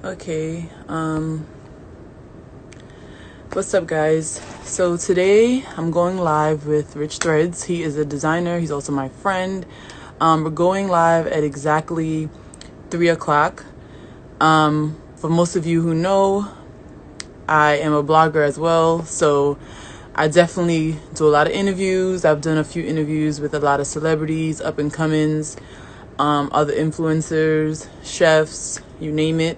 Okay, what's up, guys? So today I'm going live with Rich Threads. He is a designer. He's also my friend. We're going live at exactly 3 o'clock. For most of you who know, I am a blogger as well, so I definitely do a lot of interviews. I've done a few interviews with a lot of celebrities, up and comings, other influencers, chefs, you name it.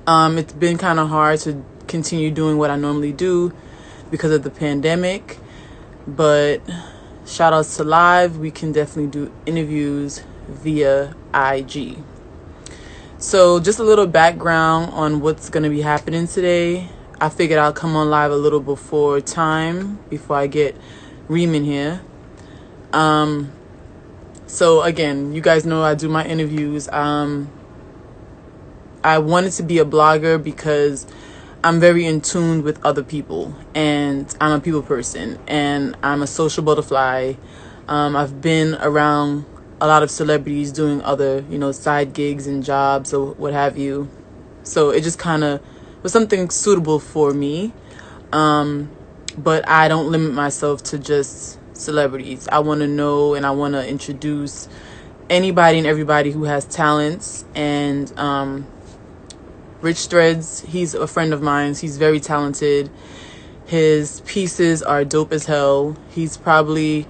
It's been kind of hard to continue doing what I normally do because of the pandemic, but shout outs to live. We can definitely do interviews via IG. So just a little background on what's going to be happening today. I figured I'll come on live a little before time, before I get Reem in here. So again, you guys know I do my interviews. I wanted to be a blogger because I'm very in tune with other people, and I'm a people person, and I'm a social butterfly. I've been around a lot of celebrities doing other, side gigs and jobs or what have you. So it just kind of was something suitable for me. But I don't limit myself to just celebrities. I want to know and I want to introduce anybody and everybody who has talents. And Rich Threads, he's a friend of mine. He's very talented. His pieces are dope as hell. He's probably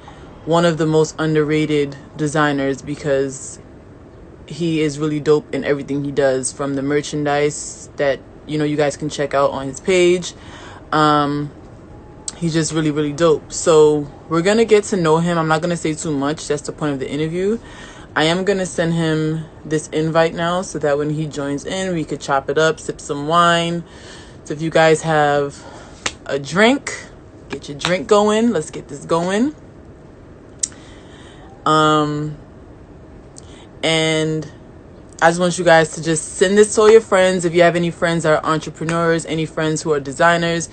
one of the most underrated designers because he is really dope in everything he does, from the merchandise that you guys can check out on his page. He's just really, really dope. So we're gonna get to know him. I'm not gonna say too much. That's the point of the interview. I am gonna send him this invite now so that when he joins in, we could chop it up, sip some wine. So if you guys have a drink, get your drink going. Let's get this going. And I just want you guys to just send this to all your friends. If you have any friends that are entrepreneurs, any friends who are designers,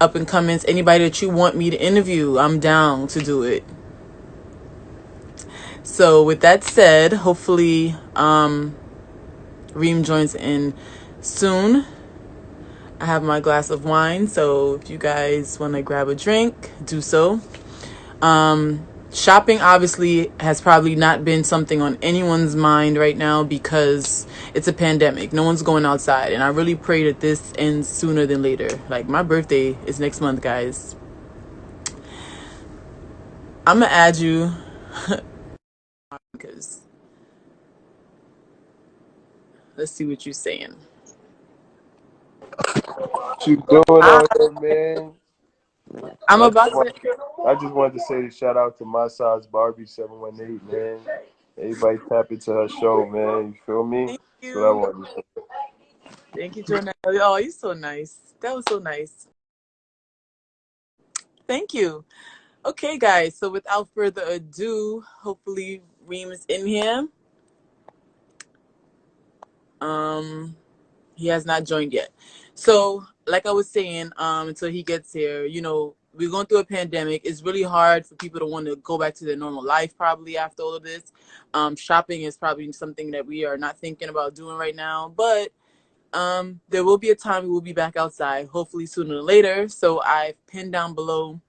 up and comings, anybody that you want me to interview, I'm down to do it. So with that said, hopefully Reem joins in soon. I have my glass of wine, so if you guys want to grab a drink, do so. Shopping obviously has probably not been something on anyone's mind right now because it's a pandemic. No one's going outside, and I really pray that this ends sooner than later. Like, my birthday is next month, guys. I'm gonna add you because let's see what you're saying. What you doing out there, man? I'm about to. I just wanted to say the shout out to MySizeBarbie 718, man. Everybody tap into her show, man. You feel me? Thank That's what I you. wanted to say. Thank you, Jonah. Oh, you're so nice. That was so nice. Thank you. Okay, guys. So without further ado, hopefully Reem is in here. He has not joined yet. So, like I was saying, until he gets here, we're going through a pandemic. It's really hard for people to want to go back to their normal life probably after all of this. Shopping is probably something that we are not thinking about doing right now, but there will be a time we will be back outside, hopefully sooner than later. So I've pinned down below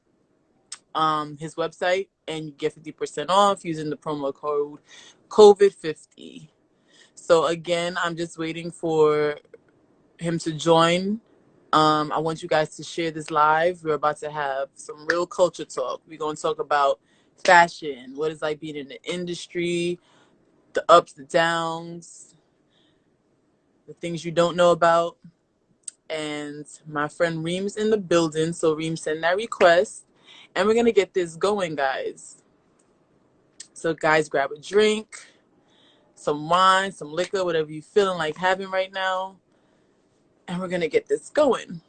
his website, and you get 50% off using the promo code COVID50. So again, I'm just waiting for him to join. I want you guys to share this live. We're about to have some real culture talk. We're going to talk about fashion, what it's like being in the industry, the ups, the downs, the things you don't know about. And my friend Reem's in the building, so Reem, send that request. And we're going to get this going, guys. So guys, grab a drink, some wine, some liquor, whatever you're feeling like having right now. And we're going to get this going.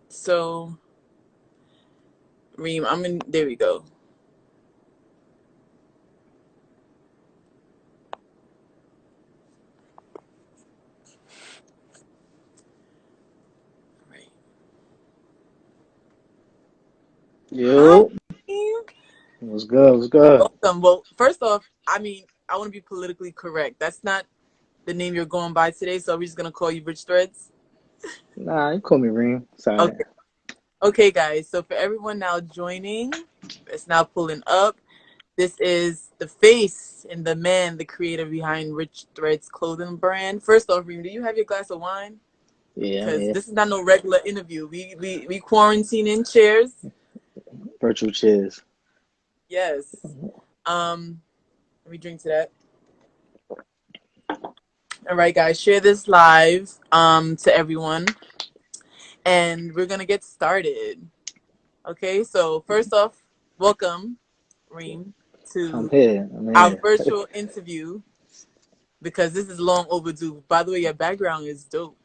So, Reem, there we go. Right. Hi, Yo, Reem. what's good? What's good? Welcome. Well, first off, I want to be politically correct. That's not the name you're going by today, so we're just gonna call you Rich Threads. Nah, you call me Reem. Sorry. Okay. Okay, guys. So for everyone now joining, it's now pulling up. This is the face and the man, the creator behind Rich Threads clothing brand. First off, Reem, do you have your glass of wine? Yeah, I'm Because here. this is not no regular interview. We quarantine in chairs. Virtual cheers. Yes. Let me drink to that. All right, guys, share this live to everyone, and we're gonna get started. Okay, so first off, welcome, Reem, I'm to here. I'm our here. virtual interview because this is long overdue. By the way, your background is dope.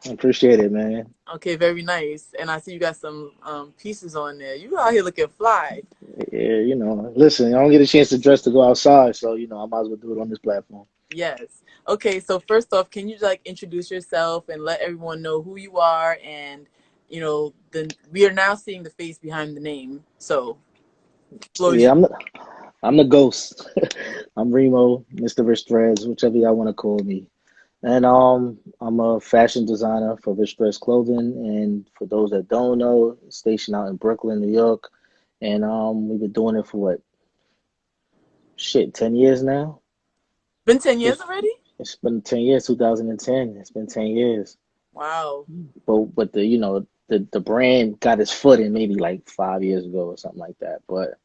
I appreciate it, man. Okay, very nice. And I see you got some pieces on there. You out here looking fly. Yeah, listen, I don't get a chance to dress to go outside, so I might as well do it on this platform. Yes. Okay, so first off, can you like introduce yourself and let everyone know who you are and the we are now seeing the face behind the name. So, floor is Yeah, yours. I'm the ghost. I'm Remo, Mr. Rich Threads, whichever y'all want to call me. And I'm a fashion designer for Rich Threads Clothing. And for those that don't know, stationed out in Brooklyn, New York. And we've been doing it for what? Shit, 10 years now? Been 10 years Just already? It's been 10 years, 2010. It's been 10 years. Wow. But the brand got its footing maybe like 5 years ago or something like that. But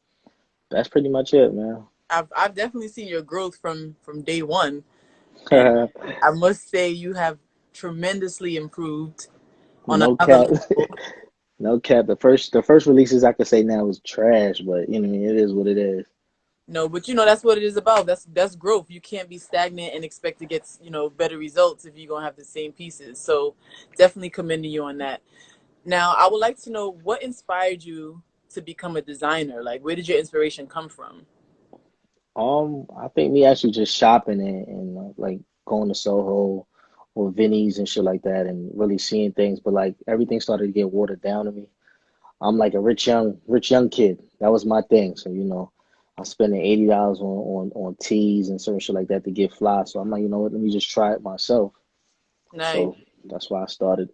that's pretty much it, man. I've definitely seen your growth from day one, and I must say you have tremendously improved on No another cap. level. No cap. The first releases I could say now was trash, but what I mean, it is what it is. No, but that's what it is about. That's growth. You can't be stagnant and expect to get better results if you're gonna have the same pieces. So definitely commending you on that. Now, I would like to know what inspired you to become a designer. Like, where did your inspiration come from? I think me actually just shopping and like going to Soho or Vinny's and shit like that and really seeing things, but like everything started to get watered down to me. I'm like a rich young kid. That was my thing. So, I'm spending $80 on teas and certain shit like that to get fly. So I'm like, you know what, let me just try it myself. Nice. So that's why I started.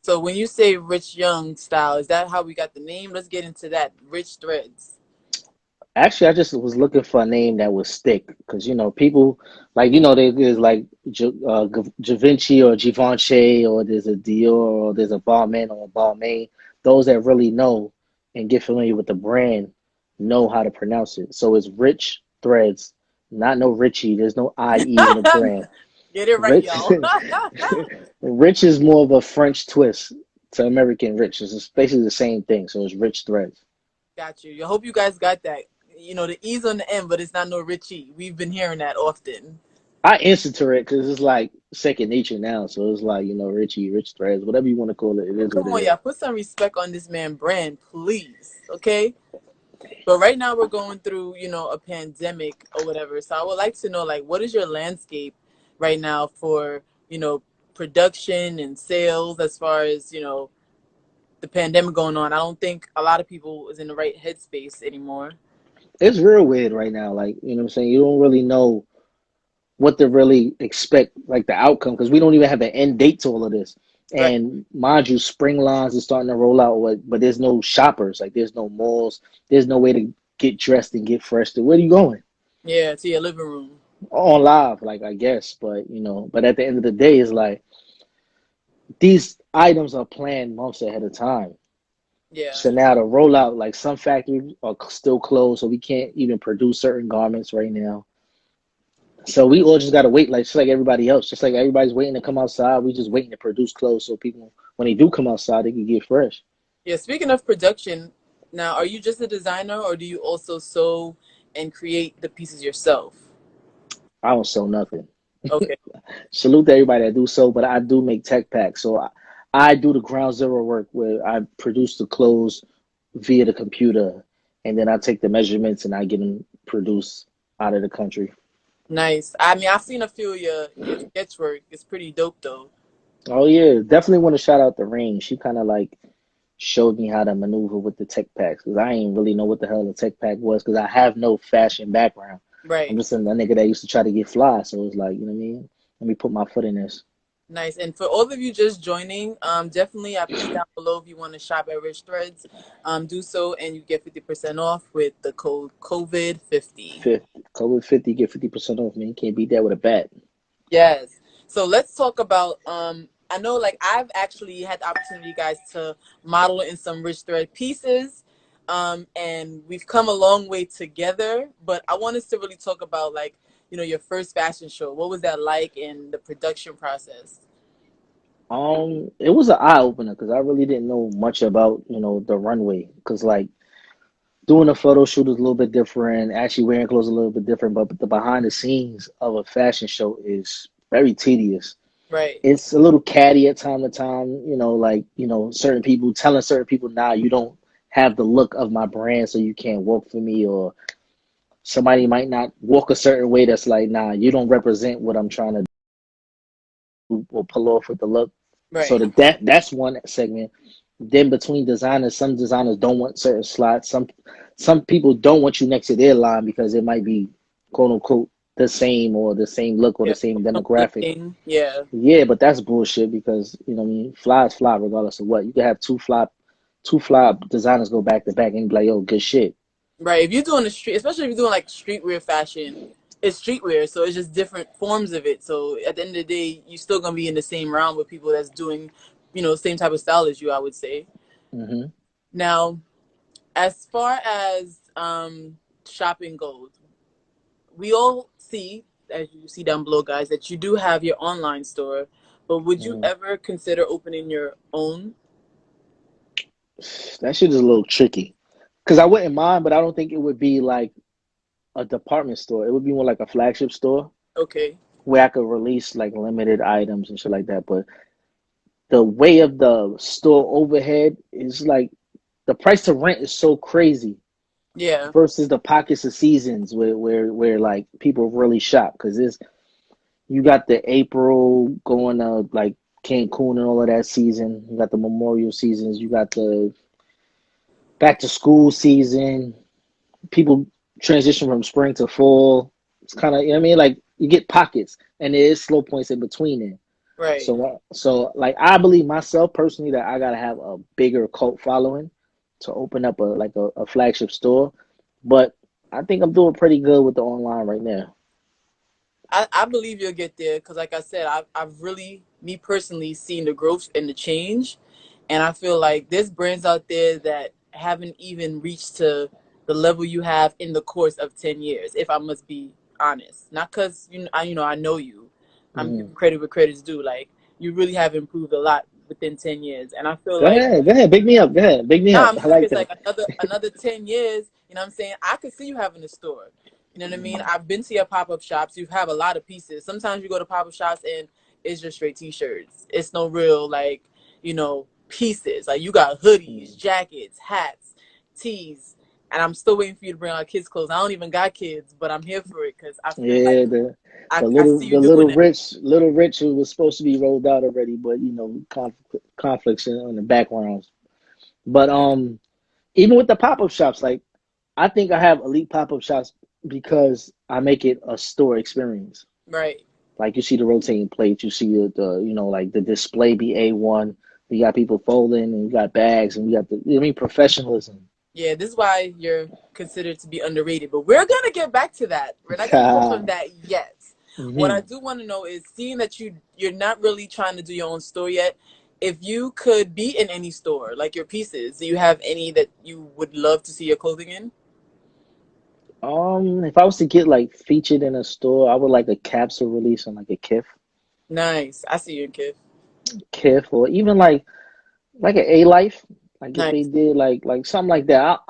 So when you say Rich Young style, is that how we got the name? Let's get into that. Rich Threads. Actually, I just was looking for a name that would stick because people like there's like Givenchy or Givenchy or there's a Dior or there's a Balmain or a Balmain. Those that really know and get familiar with the brand know how to pronounce it. So it's Rich Threads, not no Richie. There's no IE in the brand. Get it right, Rich y'all. Rich is more of a French twist to American Rich. It's basically the same thing. So it's Rich Threads. Got you. I hope you guys got that. The E's on the end, but it's not no Richie. We've been hearing that often. I answer to it because it's like second nature now. So it's like, Richie, Rich Threads, whatever you want to call it, it is what Come it on, is. y'all. Put some respect on this man brand, please. Okay? But right now we're going through, a pandemic or whatever. So I would like to know, like, what is your landscape right now for, production and sales as far as, the pandemic going on? I don't think a lot of people is in the right headspace anymore. It's real weird right now. Like, you know what I'm saying? You don't really know what to really expect, like the outcome, because we don't even have an end date to all of this. Right. And mind you, spring lines is starting to roll out, but there's no shoppers. Like, there's no malls. There's no way to get dressed and get fresh. Where are you going? Yeah, to your living room. On live, like I guess. But but at the end of the day, it's like these items are planned months ahead of time. Yeah. So now the rollout, like some factories are still closed, so we can't even produce certain garments right now. So we all just gotta wait, like just like everybody else, just like everybody's waiting to come outside. We just waiting to produce clothes so people, when they do come outside, they can get fresh. Yeah, speaking of production, now are you just a designer or do you also sew and create the pieces yourself? I don't sell nothing. Okay. Salute to everybody that do so, but I do make tech packs. So I do the ground zero work where I produce the clothes via the computer, and then I take the measurements and I get them produced out of the country. Nice. I mean, I've seen a few of your sketch work. It's pretty dope though. Oh yeah, definitely want to shout out the ring. She kind of like showed me how to maneuver with the tech packs because I ain't really know what the hell a tech pack was because I have no fashion background. I'm Right. just a nigga that used to try to get fly, so it's like, you know what I mean? let me put my foot in this. Nice. And for all of you just joining, definitely I put down below if you want to shop at Rich Threads, do so and you get 50% off with the code COVID50. 50, COVID 50, get 50% off, man. You can't beat that with a bat. Yes. So let's talk about I know like I've actually had the opportunity guys to model in some Rich Thread pieces. And we've come a long way together, but I want us to really talk about like, your first fashion show. What was that like in the production process? It was an eye opener because I really didn't know much about, the runway. Because like doing a photo shoot is a little bit different, actually wearing clothes is a little bit different, but the behind the scenes of a fashion show is very tedious. Right. It's a little catty at time to time, like, certain people telling certain people, nah, you don't have the look of my brand, so you can't work for me, or somebody might not walk a certain way that's like, nah, you don't represent what I'm trying to do or pull off with the look. So Right. that's one segment. Then between designers, some designers don't want certain slots. Some people don't want you next to their line because it might be quote unquote the same or the same look or the Yeah. same demographic. Yeah. Yeah, but that's bullshit because what I mean, fly is fly regardless of what. You can have two fly designers go back to back and be like, yo, good shit. Right. If you're doing the street, especially if you're doing like streetwear fashion, it's streetwear, so it's just different forms of it. So at the end of the day, you're still gonna be in the same round with people that's doing, same type of style as you. I would say. Hmm. Now, as far as shopping goes, we all see, as you see down below, guys, that you do have your online store. But would you Hmm. ever consider opening your own? That shit is a little tricky because I wouldn't mind, but I don't think it would be like a department store. It would be more like a flagship store Okay. where I could release like limited items and shit like that. But the way of the store overhead is like the price to rent is so crazy Yeah. versus the pockets of seasons where like people really shop because this you got the April going to like Cancun and all of that season. You got the Memorial seasons. You got the back to school season. People transition from spring to fall. It's kind of, like you get pockets and there is slow points in between it. Right. So like I believe myself personally that I gotta have a bigger cult following to open up a flagship store. But I think I'm doing pretty good with the online right now. I believe you'll get there because, like I said, I've really, me personally, seen the growth and the change. And I feel like there's brands out there that haven't even reached to the level you have in the course of 10 years, if I must be honest. Not because, I know you. I'm Mm-hmm. giving credit where credit's due. Like, you really have improved a lot within 10 years. And I feel Go like, ahead, go ahead, big me up, go ahead, big me nah, up. I'm I like serious. that. Like another 10 years, you know what I'm saying? I could see you having a store. You know what I mean? I've been to your pop up shops. You have a lot of pieces. Sometimes you go to pop up shops and it's just straight t-shirts. It's no real like, pieces. Like you got hoodies, jackets, hats, tees. And I'm still waiting for you to bring out kids' clothes. I don't even got kids, but I'm here for it because I feel like Yeah, the I, the I little see you the doing it. little rich who was supposed to be rolled out already, but conflicts in the backgrounds. But even with the pop up shops, like I think I have elite pop up shops because I make it a store experience. Right. Like you see the rotating plates, you see like the display be A1. You got people folding, and you got bags, and you got professionalism. Yeah, this is why you're considered to be underrated. But we're gonna get back to that. We're not gonna touch on that yet. What I Hmm. do want to know is, seeing that you're not really trying to do your own store yet. If you could be in any store, like your pieces, do you have any that you would love to see your clothing in? If I was to get like featured in a store, I would like a capsule release on like a Nice. I see you, kid. Kith, or even like an A Life. Like if they Nice. did like something like that.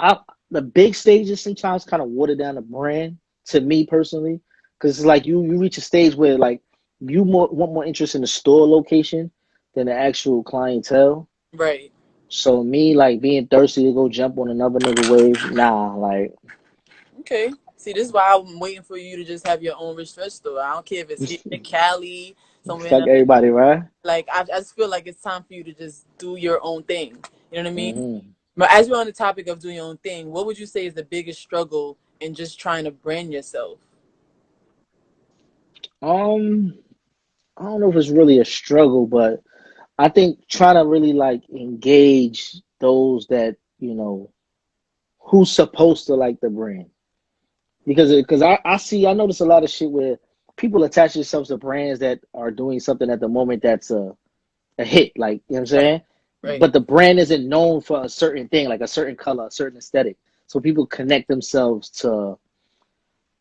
The big stages sometimes kind of water down the brand to me personally, because it's like you reach a stage where like want more interest in the store location than the actual clientele. Right. So me like being thirsty to go jump on another nigga wave, nah, like Okay. See, this is why I'm waiting for you to just have your own rich thrift store. I don't care if it's here in Cali, somewhere in fuck the everybody, right? like I just feel like it's time for you to just do your own thing. You know what I mean? Hmm. But as we're on the topic of doing your own thing, what would you say is the biggest struggle in just trying to brand yourself? Um, I don't know if it's really a struggle, but I think trying to really like engage those that, who's supposed to like the brand. Because I notice a lot of shit where people attach themselves to brands that are doing something at the moment that's a hit, like, you know what I'm Right, saying? right, But the brand isn't known for a certain thing, like a certain color, a certain aesthetic. So people connect themselves to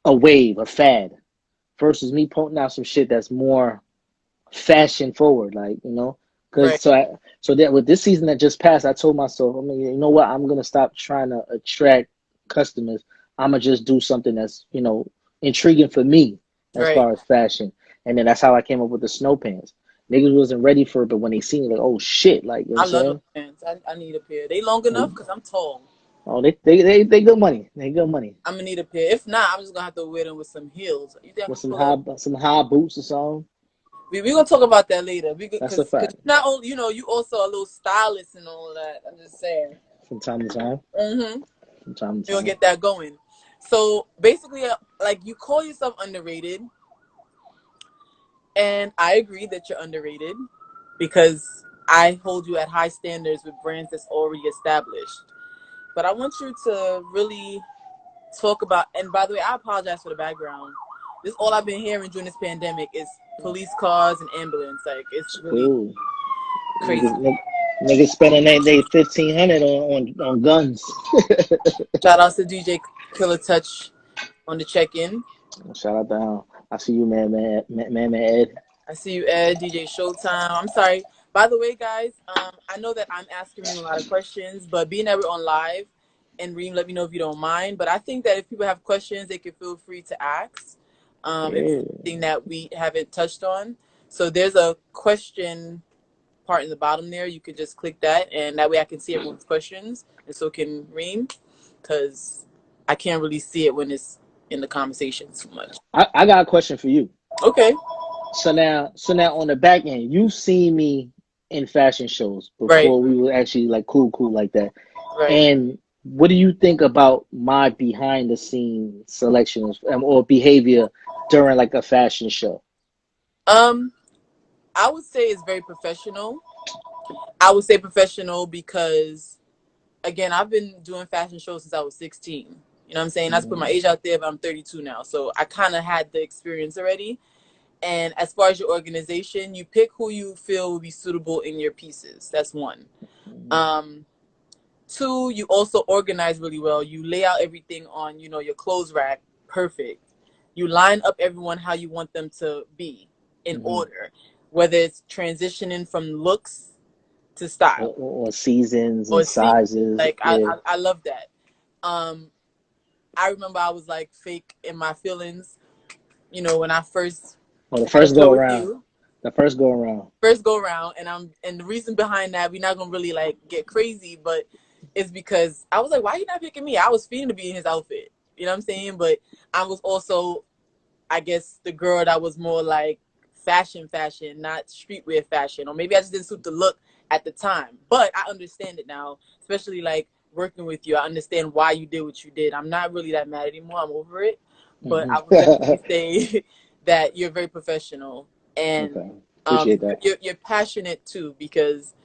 a wave, a fad, versus me pointing out some shit that's more fashion forward, like, right. because so that with this season that just passed, I told myself, I mean, you know what, I'm gonna stop trying to attract customers. I'm gonna just do something that's intriguing for me as Right. far as fashion, and then that's how I came up with the snow pants. Niggas wasn't ready for it, but when they seen it, like, oh shit, like, you know what I I'm love those saying? pants. I need a pair. They long enough Like, because I'm tall. oh, they good money. They good money I'm gonna need a pair. If not, I'm just gonna have to wear them with some heels. You think I with could pull up? some high boots or something. We gonna talk about that later. We That's a because fact. not only you also a little stylist and all that. I'm just saying. From time to time, Mm-hmm. from time to You're gonna time. get that going. So basically, like you call yourself underrated, and I agree that you're underrated because I hold you at high standards with brands that's already established. But I want you to really talk about. And by the way, I apologize for the background. This all I've been hearing during this pandemic is police cars and ambulance. Like it's really Cool. crazy. Niggas spending they 1,500 on guns. Shout out to DJ Killer Touch on the check-in. Shout out to him. I see you, man, Ed. I see you, Ed, DJ Showtime. I'm sorry. By the way, guys, I know that I'm asking Reem a lot of questions, but being that we're on live, and Reem, let me know if you don't mind. But I think that if people have questions, they can feel free to ask. If it's Yeah. something that we haven't touched on. So there's a question part in the bottom there. You could just click that, and that way I can see everyone's questions, and so can Reem, because I can't really see it when it's in the conversation too much. I got a question for you. Okay. So now on the back end, you've seen me in fashion shows Right. before we were actually like cool like that. Right. And what do you think about my behind the scenes selections or behavior during like a fashion show? Um, I would say it's very professional. I would say professional because, again, I've been doing fashion shows since I was 16. You know what I'm saying? Not to put my Mhm. age out there, but I'm 32 now. So I kind of had the experience already. And as far as your organization, you pick who you feel will be suitable in your pieces. That's one. Um, Two, you also organize really well. You lay out everything on, your clothes rack perfect. You line up everyone how you want them to be in Mhm. order, whether it's transitioning from looks to style Or seasons or and see. sizes. Like I, Yeah. I, I love that. Um, I remember I was like fake in my feelings, when I first Or the had a first show go with around. you. The first go around. First go around, and the reason behind that, we're not gonna really like get crazy, but it's because I was like, why are you not picking me? I was feeling to be in his outfit. You know what I'm saying? But I was also, I guess, the girl that was more like fashion, not streetwear fashion, or maybe I just didn't suit the look at the time. But I understand it now, especially like working with you. I understand why you did what you did. I'm not really that mad anymore. I'm over it. But Hmm. I would definitely say that you're very professional, and Okay. Appreciate that. you're passionate too, because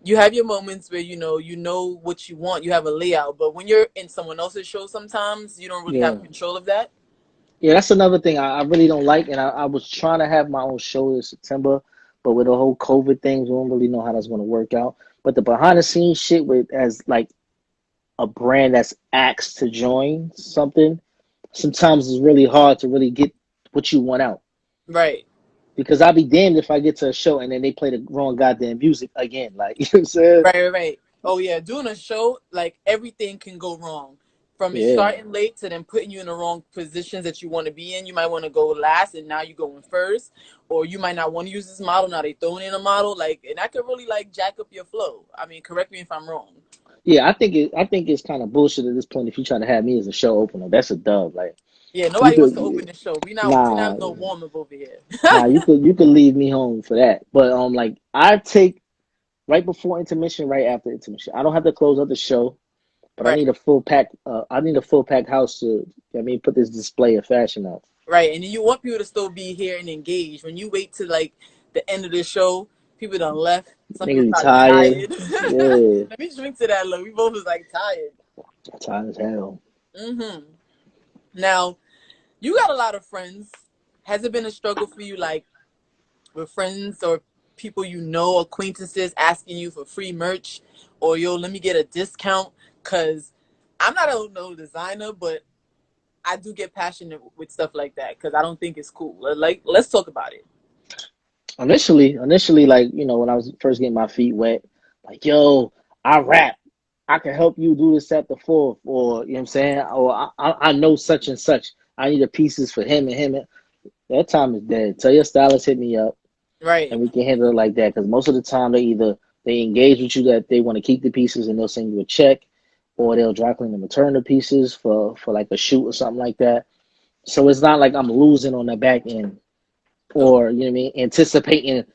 you have your moments where you know what you want. You have a layout, but when you're in someone else's show, sometimes you don't really have Yeah. control of that. Yeah, that's another thing I really don't like. And I was trying to have my own show in September, but with the whole COVID thing, we don't really know how that's going to work out. But the behind the scenes shit with as like a brand that's asked to join something, sometimes it's really hard to really get what you want out. Right. Because I'll be damned if I get to a show and then they play the wrong goddamn music again. Like, you know what I'm saying? Right. Oh yeah, doing a show, like everything can go wrong. From it Yeah. starting late to then putting you in the wrong positions that you want to be in. You might want to go last and now you're going first. Or you might not want to use this model, now they throwing in a model. Like, and that could really like jack up your flow. I mean, correct me if I'm wrong. Yeah, I think it's kind of bullshit at this point if you try to have me as a show opener. That's a dub. Like Yeah, you nobody wants to could open the show. We nah not no warm up over here. you could leave me home for that. But like I take right before intermission, right after intermission. I don't have to close out the show, but I Right. need a full pack I need a full pack house to put this display of fashion out. Right, and you want people to still be here and engaged. When you wait to like the end of the show, people done left. Some people Niggas be probably tired. tired. Yeah, Let me drink to that. Look, we both was like tired. tired as hell. Hmm. Now you got a lot of friends. Has it been a struggle for you, like with friends or people you know, acquaintances asking you for free merch, or yo, let me get a discount? Cause I'm not a no designer, but I do get passionate with stuff like that because I don't think it's cool. Like, let's talk about it. Initially, like, when I was first getting my feet wet, like, yo, I rap. I can help you do this at the fourth, or you know what I'm saying, or I know such and such. I need the pieces for him and him. That time is dead. Tell your stylist hit me up, and Right, we can handle it like that. Because most of the time they engage with you that they want to keep the pieces and they'll send you a check, or they'll dry clean and return the pieces for like a shoot or something like that. So it's not like I'm losing on the back end, okay, or you know what I mean, anticipating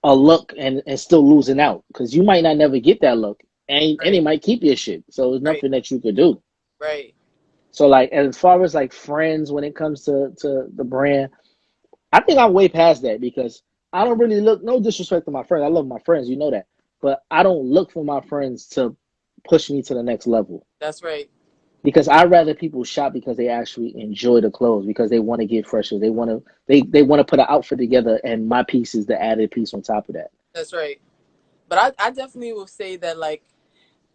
a look and still losing out because you might not never get that look, and right, it might keep your shit. So there's right, nothing that you could do. right. So like as far as like friends when it comes to the brand, I think I'm way past that because I don't really look, no disrespect to my friends. I love my friends, you know that. But I don't look for my friends to push me to the next level. That's right. Because I rather people shop because they actually enjoy the clothes, because they want to get fresher. They want to put an outfit together, and my piece is the added piece on top of that. That's right. But I definitely will say that, like,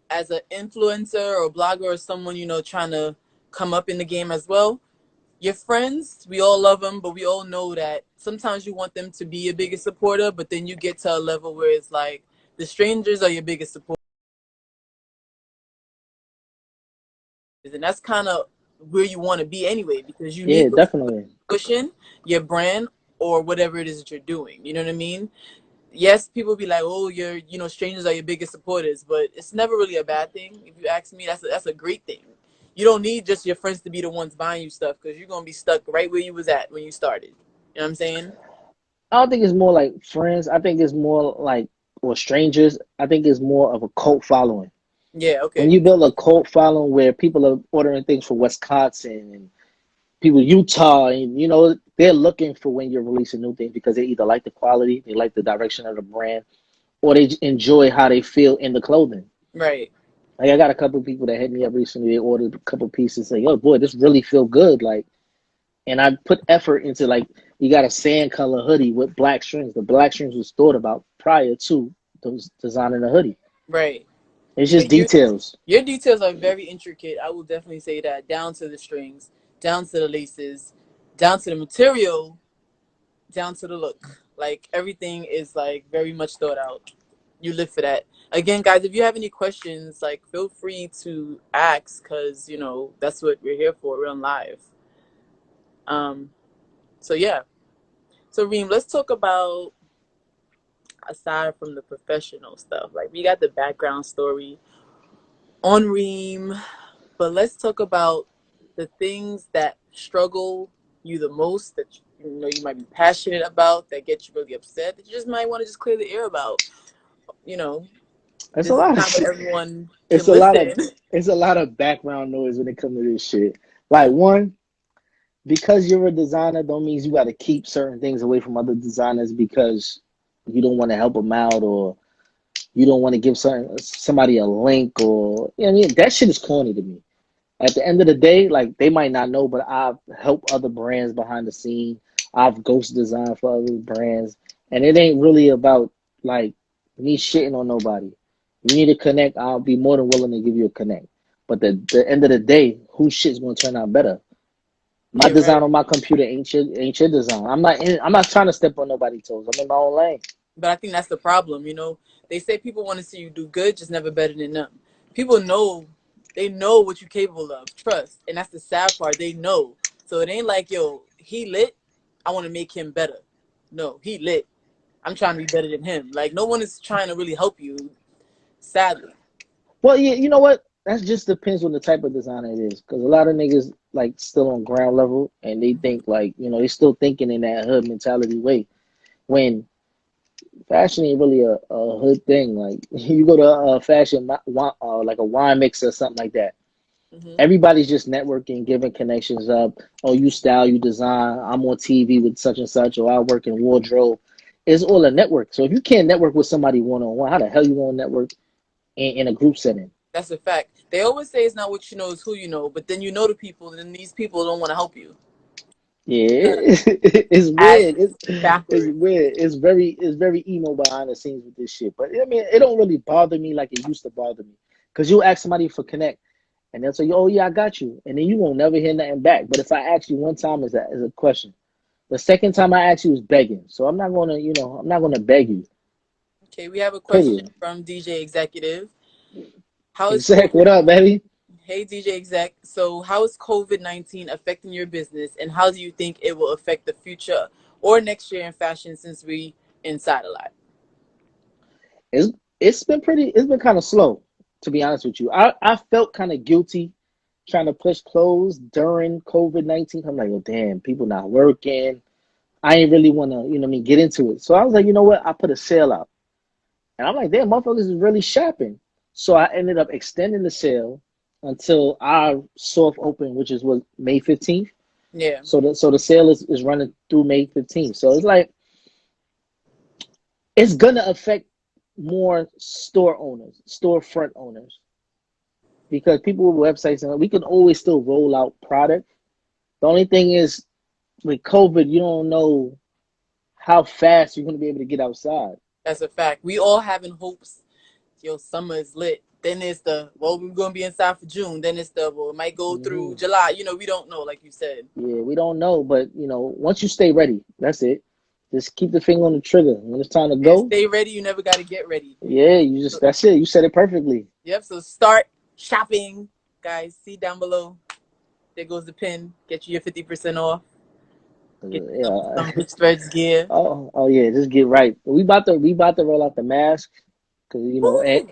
as an influencer or blogger or someone, trying to come up in the game as well, your friends, we all love them, but we all know that sometimes you want them to be your biggest supporter, but then you get to a level where it's like the strangers are your biggest supporters. And that's kind of where you want to be anyway, because you need Yeah, those definitely. pushing your brand or whatever it is that you're doing. You know what I mean? Yes, people be like, "Oh, strangers are your biggest supporters," but it's never really a bad thing. If you ask me, that's a great thing. You don't need just your friends to be the ones buying you stuff because you're gonna be stuck right where you was at when you started. You know what I'm saying? I don't think it's more like friends. I think it's more like, or strangers. I think it's more of a cult following. Yeah. When Okay. you build a cult following where people are ordering things from Wisconsin and people Utah, and they're looking for when you're releasing new things because they either like the quality, they like the direction of the brand, or they enjoy how they feel in the clothing. Right. Like I got a couple of people that hit me up recently. They ordered a couple pieces, like, "Oh boy, this really feel good." Like, and I put effort into like you got a sand color hoodie with black strings. The black strings was thought about prior to those designing the hoodie. Right. It's Yeah. just details. Your details are very intricate. I will definitely say that, down to the strings, down to the laces, down to the material, down to the look. Like everything is like very much thought out. You live for that. Again, guys, if you have any questions, like feel free to ask because that's what we're here for. We're on live. Um. So yeah. So Reem, let's talk about, aside from the professional stuff. Like we got the background story on Reem, but let's talk about the things that struggle you the most, that you might be passionate about, that get you really upset, that you just might want to just clear the air about. You know, It's a this is lot of time where shit. everyone It's can a lot of listen. it's a lot of background noise when it comes to this shit. Like one, because you're a designer, don't mean you got to keep certain things away from other designers because you don't want to help them out, or you don't want to give somebody a link, or you know what I mean. That shit is corny to me. At the end of the day, like they might not know, but I've helped other brands behind the scene. I've ghost designed for other brands, and it ain't really about like me shitting on nobody. You need to connect. I'll be more than willing to give you a connect. But the end of the day, whose shit's gonna turn out better? My Yeah, design right. on my computer ain't your design. I'm not trying to step on nobody's toes. I'm in my own lane. But I think that's the problem. They say people want to see you do good, just never better than them. People know, they know what you're capable of. Trust, and that's the sad part. They know, so it ain't like, yo, he lit, I want to make him better. No, he lit, I'm trying to be better than him. Like no one is trying to really help you. Sadly. Well, yeah, you know what? That just depends on the type of designer it is. Because a lot of niggas like still on ground level, and they think like they still thinking in that hood mentality way. When fashion ain't really a hood thing. Like you go to a fashion like a wine mixer or something like that. Hmm. Everybody's just networking, giving connections up. Oh, you style, you design. I'm on TV with such and such, or I work in wardrobe. It's all a network. So if you can't network with somebody one on one, how the hell you gonna network in a group setting? That's a fact. They always say it's not what you know, it's who you know. But then you know the people, and then these people don't want to help you. Yeah, it's As weird. It's backwards. weird. It's very emo behind the scenes with this shit. But I mean, it don't really bother me like it used to bother me. Cause you ask somebody for connect, and they'll say, "Oh yeah, I got you," and then you won't never hear nothing back. But if I ask you one time, is a question. The second time I asked you was begging. So I'm not gonna beg you. Okay, we have a question Period. from DJ Executive. How is Exec, what COVID? up, baby? Hey, DJ Exec. So, how is COVID-19 affecting your business, and how do you think it will affect the future or next year in fashion since we inside a lot? It's it's been kind of slow, to be honest with you. I felt kind of guilty trying to push clothes during COVID-19. I'm like, oh damn, people not working. I ain't really want to, what I mean, get into it. So I was like, you know what? I put a sale out. And I'm like, damn, motherfuckers is really shopping. So I ended up extending the sale until our soft open, which is what May 15th. Yeah, So the sale is running through May 15th. So it's like it's gonna affect more store owners, storefront owners, because people with websites and we can always still roll out product. The only thing is with COVID, you don't know how fast you're gonna be able to get outside. that's a fact. We all having hopes. Yo, summer is lit. Then it's the, well, we're gonna be inside for June. Then it's the, well, it might go through Hmm. July. We don't know, like you said. Yeah, we don't know, but once you stay ready, that's it. Just keep the finger on the trigger. When it's time to And go, stay ready. You never got to get ready. yeah, you just So, that's it. You said it perfectly. yep. So start shopping, guys. See down below. There goes the pin. Get you your 50% off. Get you some Yeah. Rich Threads gear. Oh yeah, just get right. We about to roll out the mask because Woo!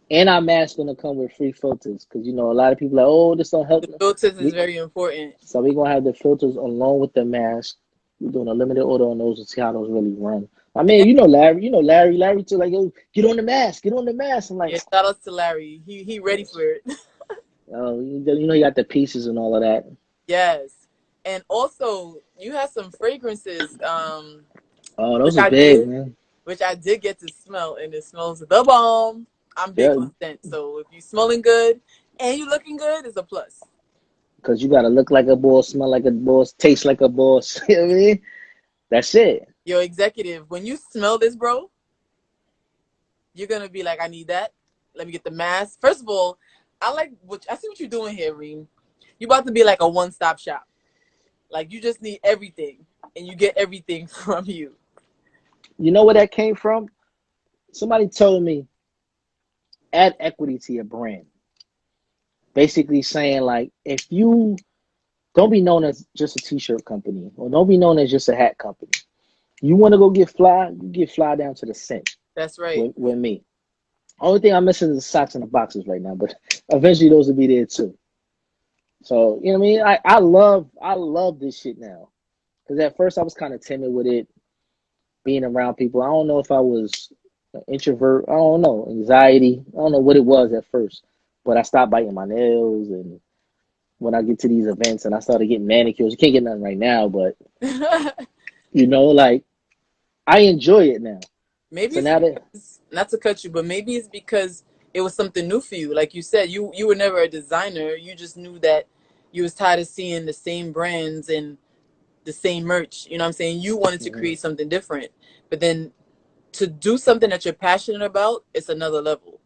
and our mask gonna come with free filters because a lot of people are like, oh, this don't help. The filters is We very important. So we're gonna have the filters along with the mask. We're doing a limited order on those to see how those really run. I mean, And Larry too, like, yo, get on the mask, get on the mask. I'm like, yeah, shout out to Larry. He ready for it. oh, he got the pieces and all of that. Yes. And also, you have some fragrances, Oh, which those are I big, did, man. which I did get to smell, and it smells the bomb. I'm big Yeah, on scent, so if you smelling good and you looking good, it's a plus. because you gotta look like a boss, smell like a boss, taste like a boss. You know what I mean? That's it. Yo, executive, when you smell this, bro, you're gonna be like, I need that. Let me get the mask. First of all, I see what you're doing here, Reem. You about to be like a one-stop shop. Like you just need everything, and you get everything from you. You know where that came from? Somebody told me add equity to your brand. Basically saying like if you don't be known as just a t-shirt company or don't be known as just a hat company. You want to go get fly, you get fly down to the cent That's right. with me. Only thing I'm missing is the socks and the boxes right now, but eventually those will be there too. So you know what I mean? I love this shit now. Because at first I was kind of timid with it, being around people. I don't know if I was an introvert. I don't know, anxiety. I don't know what it was at first, but I stopped biting my nails, and when I get to these events and I started getting manicures, you can't get nothing right now, but like I enjoy it now. Maybe So it's now that because, not to cut you, but maybe it's because it was something new for you. Like you said, you were never a designer. You just knew that you was tired of seeing the same brands and the same merch. You know what I'm saying? You wanted to mhm, create something different. But then to do something that you're passionate about, it's another level.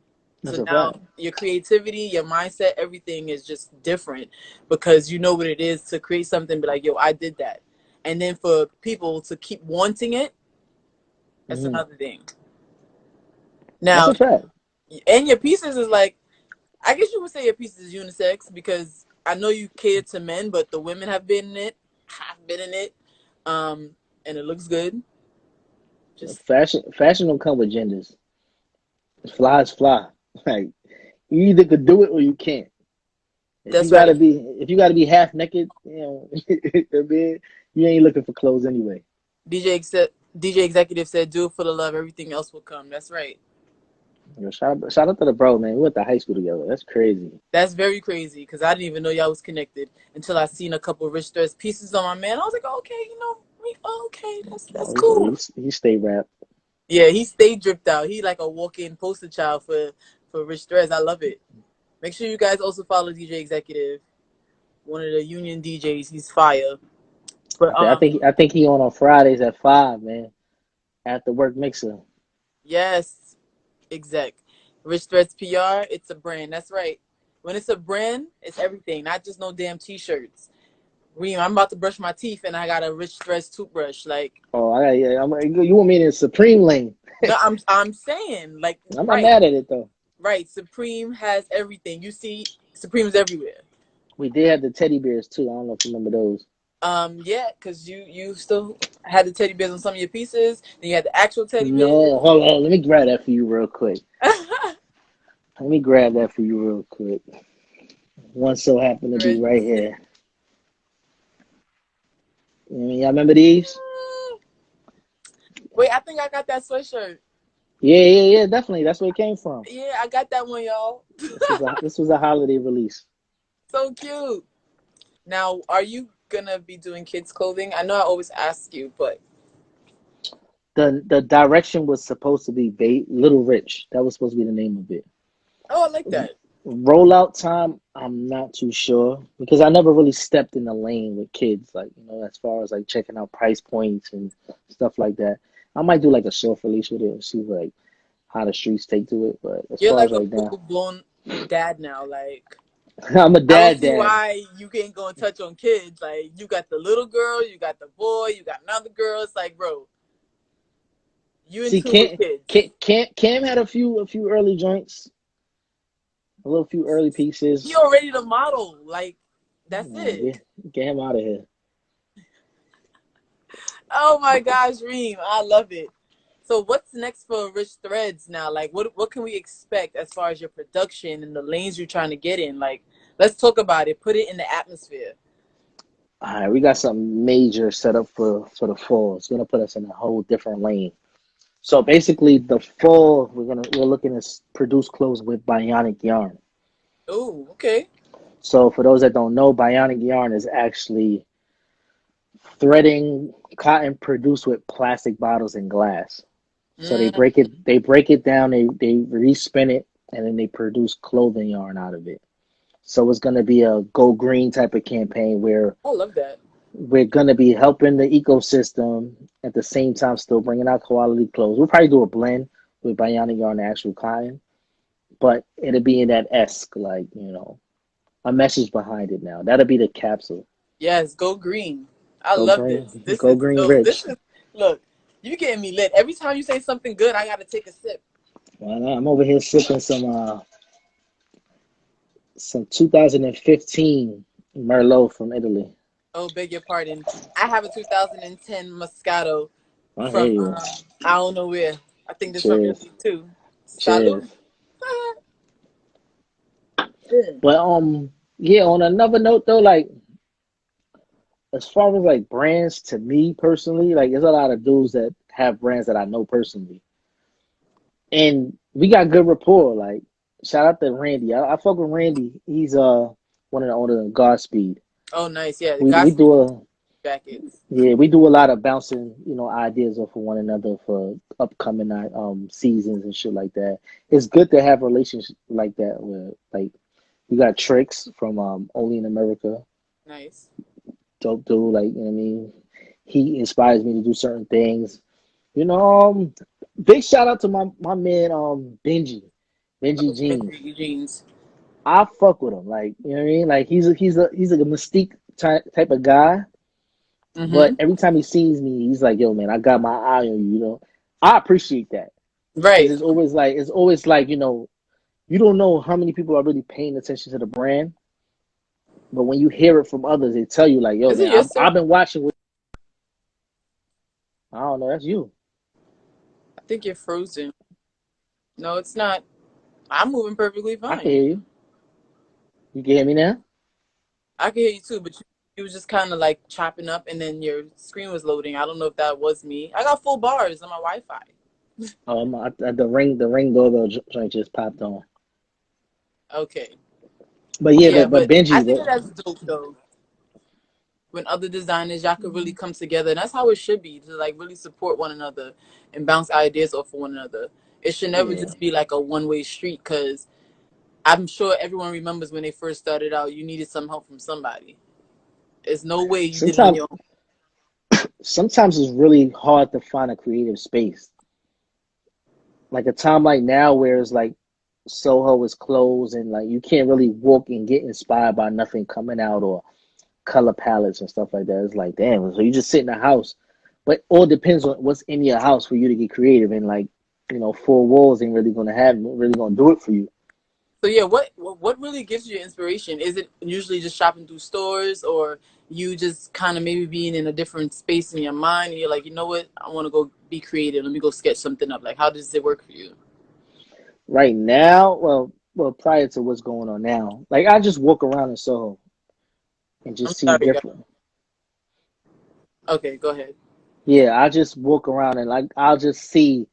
that's So a now fact. your creativity, your mindset, everything is just different because you know what it is to create something, be like, yo, I did that. And then for people to keep wanting it, that's Hmm. another thing. That's Now, a fact. and your pieces is like, I guess you would say your pieces is unisex because I know you cater to men, but the women have been in it, and it looks good. Just Fashion don't come with genders. Fly is fly. Like you either could do it or you can't. If you that's gotta right. be if you gotta be half naked, you ain't looking for clothes anyway. DJ except DJ executive said, "Do it for the love. Everything else will come." That's right. Yo, shout out to the bro, man. We went to high school together. That's crazy. That's very crazy because I didn't even know y'all was connected until I seen a couple of Rich Dress pieces on my man. I was like, okay, okay, that's Oh, cool. he stay rap. Yeah, he stayed dripped out. He like a walk-in poster child for Rich Dress. I love it. Make sure you guys also follow DJ Executive, one of the union DJs. He's fire. But I think he on Fridays at 5, man. After work mixer. yes, exec. Rich Threads PR, it's a brand. That's right. When it's a brand, it's everything, not just no damn t-shirts. Reem, I'm about to brush my teeth and I got a Rich Threads toothbrush. Like, Oh, you want me in Supreme Lane? no, I'm saying, like, I'm not right, mad at it though. right. Supreme has everything. You see, Supreme's everywhere. We did have the teddy bears too. I don't know if you remember those. Yeah, because you still had the teddy bears on some of your pieces. Then you had the actual teddy No, bears. hold on. Let me grab that for you real quick. Let me grab that for you real quick. One so happened to be right here. Y'all remember these? Wait, I think I got that sweatshirt. Yeah. Definitely. That's where it came from. Yeah, I got that one, y'all. This was a holiday release. So cute. Now, are you gonna be doing kids' clothing? I know I always ask you, but The direction was supposed to be Little Rich. That was supposed to be the name of it. oh, I like that. Rollout time, I'm not too sure because I never really stepped in the lane with kids, like, as far as like checking out price points and stuff like that. I might do like a soft release with it and see like how the streets take to it. But as You're far like as a right now, full blown dad now. Like, I'm a I don't dad see dad. why you can't go and touch on kids. Like, you got the little girl, you got the boy, you got another girl. It's like, bro, you in See, tune with kids. Cam had a few early joints, a few early He pieces. already the model. Like, that's Man, it. get him out of here. Oh my gosh, Reem, I love it. So what's next for Rich Threads now? Like what can we expect as far as your production and the lanes you're trying to get in? Like, let's talk about it. Put it in the atmosphere. All right, we got something major set up for the fall. It's gonna put us in a whole different lane. So basically, the fall we're looking to produce clothes with Bionic yarn. Oh, okay. So for those that don't know, Bionic yarn is actually threading cotton produced with plastic bottles and glass. So they Mm, break it down, they respin it, and then they produce clothing yarn out of it. So it's gonna be a go green type of campaign where I love that. we're gonna be helping the ecosystem at the same time still bringing out quality clothes. We'll probably do a blend with Bionic yarn and actual cotton, but it'll be in that esque, like, a message behind it now. That'll be the capsule. Yes, go green. I Go love this. green, go green This rich. is look, you getting me lit. Every time you say something good, I gotta take a sip. I'm over here sipping some 2015 Merlot from Italy. Oh, beg your pardon. I have a 2010 Moscato I hear from you. I don't know where. I think this from Cheers, Italy too. cheers. Salud. Mm. But yeah. On another note though, like as far as like brands, to me personally, like there's a lot of dudes that have brands that I know personally, and we got good rapport. Like shout out to Randy. I fuck with Randy. He's one of the owners of Godspeed. Oh, nice. Yeah, the We Godspeed do a jackets. Yeah, we do a lot of bouncing, ideas off of one another for upcoming seasons and shit like that. It's good to have relationships like that where like we got Tricks from Only in America. Nice. Dope dude, like, you know what I mean? He inspires me to do certain things. You know, big shout out to my man Benji Oh, Jeans. jeans. I fuck with him, like, you know what I mean? Like he's a mystique type of guy. Mm-hmm. But every time he sees me, he's like, "Yo, man, I got my eye on you." I appreciate that because Right. it's always like you don't know how many people are really paying attention to the brand, but when you hear it from others, they tell you like, "Yo, Is it man, your I've sir? been watching." I don't know, that's you. I think you're frozen. No, it's not. I'm moving perfectly I can fine. hear you. You can hear me now? I can hear you too, but you was just kind of like chopping up, and then your screen was loading. I don't know if that was me. I got full bars on my Wi-Fi. The ring doorbell joint just popped on. Okay. But yeah, Yeah, but but I Benji, think that that's dope though. When other designers, y'all could really come together, and that's how it should be, to like really support one another and bounce ideas off of one another. It should never yeah. just be like a one-way street, because I'm sure everyone remembers when they first started out, you needed some help from somebody. There's no way you did it on Sometimes your own. sometimes it's really hard to find a creative space. Like a time like now where it's like Soho is closed and like you can't really walk and get inspired by nothing coming out or color palettes and stuff like that. It's like, damn, so you just sit in the house. But all depends on what's in your house for you to get creative. And like, four walls ain't really gonna do it for you. So yeah, what really gives you inspiration? Is it usually just shopping through stores, or you just kind of maybe being in a different space in your mind and you're like, you know what, I want to go be creative. Let me go sketch something up. Like, how does it work for you? Right now, well, prior to what's going on now, like I just walk around in Soho and I'm just see sorry, guys. different. Okay, go ahead. Yeah, I just walk around and like I'll just see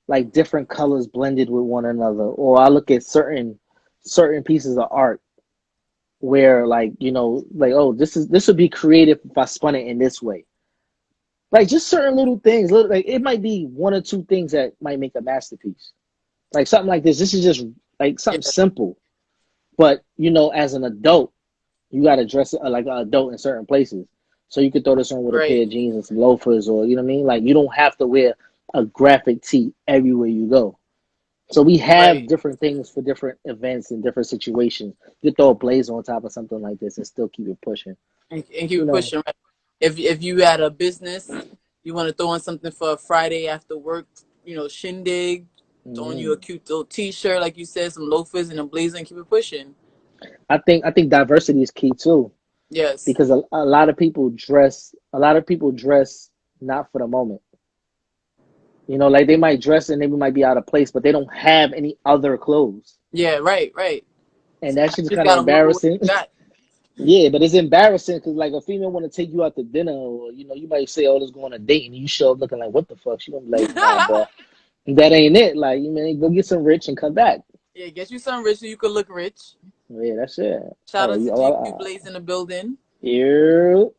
like different colors blended with one another, or I look at certain pieces of art where like like, oh, this would be creative if I spun it in this way. Like just certain little things, like it might be one or two things that might make a masterpiece. Like something like this. This is just like something Yeah, simple, but as an adult, you got to dress it like an adult in certain places. So you could throw this on with a pair right, of jeans and some loafers, or you know what I mean. Like you don't have to wear a graphic tee everywhere you go. So we have right, different things for different events and different situations. You throw a blazer on top of something like this and still keep it pushing. and keep You it know. pushing. Right. If you had a business, you want to throw in something for a Friday after work, shindig, throwing you a Mhm. cute little T-shirt, like you said, some loafers and a blazer, and keep it pushing. I think diversity is key too, Yes. because a lot of people dress not for the moment. Like they might dress and they might be out of place, but they don't have any other clothes, Yeah. Right. Right. and that shit is You just kind of gotta work with what embarrassing. you got. Yeah, but it's embarrassing because like a female want to take you out to dinner, or you might say, "Oh, let's go on a date," and you show up looking like, "What the fuck?" She gonna be like, "Nah, bro, that ain't it." Like, go get some rich and come back. Yeah. Get you some rich so you could look rich. Yeah, that's it. Shout Oh, out you, to GQ Blaze in the building. you,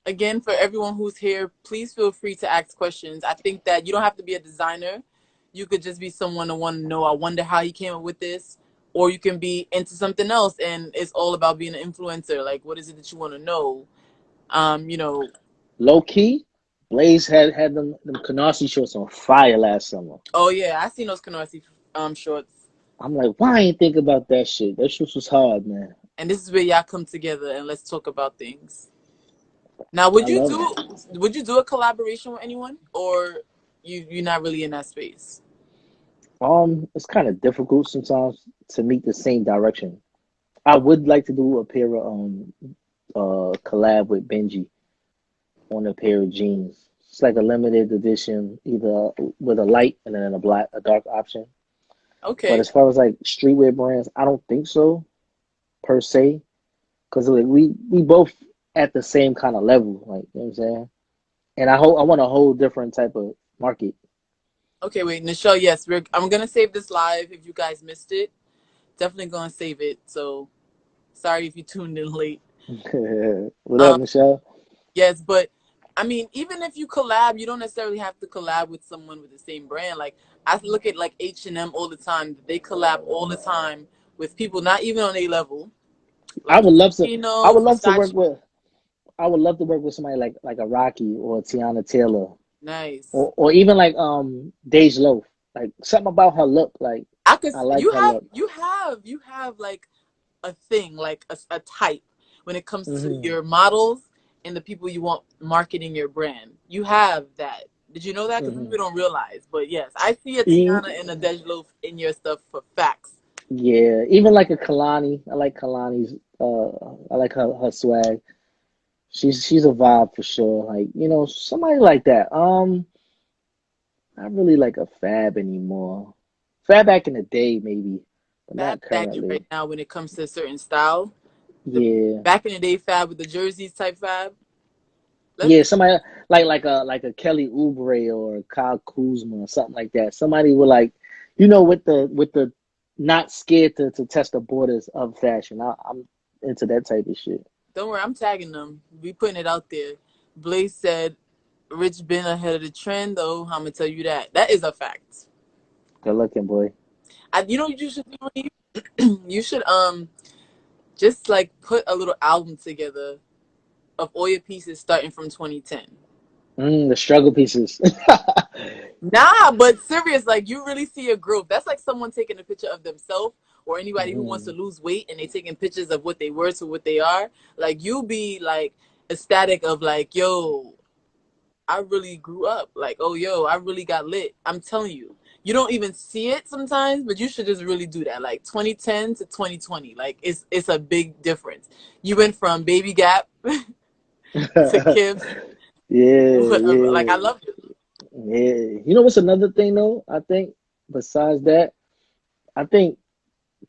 Again, for everyone who's here, please feel free to ask questions. I think that you don't have to be a designer. You could just be someone to want to know, I wonder how he came up with this. Or you can be into something else and it's all about being an influencer. Like, what is it that you want to know? Um, you know, low key. Blaze had them Canarsie shorts on fire last summer. oh yeah, I seen those Canarsie shorts. I'm like, why I ain't think about that shit? That shit was hard, man. And this is where y'all come together and let's talk about things. Now, I love it. would you do a collaboration with anyone, or you're not really in that space? It's kind of difficult sometimes to meet the same direction. I would like to do a pair of collab with Benji on a pair of jeans. It's like a limited edition, either with a light and then a dark option. But Okay. as far as like streetwear brands, I don't think so per se, because we both at the same kind of level, like you know what I'm saying. And I want a whole different type of market. Okay, wait, Nichelle, yes, I'm gonna save this live if you guys missed it. Definitely gonna save it. So sorry if you tuned in late. What up, Um, Michelle? yes, but I mean, even if you collab, you don't necessarily have to collab with someone with the same brand. Like I look at like H&M all the time. They collab all the time with people not even on a level, I like would love to. I Valentino, would love to work Versace. with. I would love to work with somebody like a Rocky or a Tiana Taylor, Nice. or even like Dej Loaf. Like something about her look. Like I could. I like You her have look. like a thing, like a type when it comes to Hmm. your models and the people you want marketing your brand. You have that. Did you know that? Because Hmm. people don't realize. But yes, I see a E- Tiana and a Dejloaf in your stuff for facts. yeah, even like a Kalani. I like Kalani's. I like her swag. She's a vibe for sure. Like somebody like that. Not really like a Fab anymore. Fab back in the day maybe, but Fab not stacking right currently. now when it comes to a certain style. The Yeah. back in the day Fab with the jerseys type Fab. Let's Yeah, somebody like a Kelly Oubre or a Kyle Kuzma or something like that. Somebody with like, with the not scared to test the borders of fashion. I'm into that type of shit. don't worry, I'm tagging them. We putting it out there. Blaze said Rich been ahead of the trend though. I'm gonna tell you that. That is a fact. Good looking boy. You know what you should do? You should just like put a little album together of all your pieces starting from 2010. The struggle pieces. Nah, but serious, like you really see a growth. That's like someone taking a picture of themselves or anybody who wants to Mhm. lose weight and they taking pictures of what they were to what they are. Like you'll be like ecstatic of like, yo, I really grew up. Like, oh yo, I really got lit. I'm telling you. You don't even see it sometimes, but you should just really do that. Like 2010 to 2020. Like it's a big difference. You went from Baby Gap to Kibs, Yeah, whatever. Like I yeah, love it. yeah. You know what's another thing though? I think besides that, I think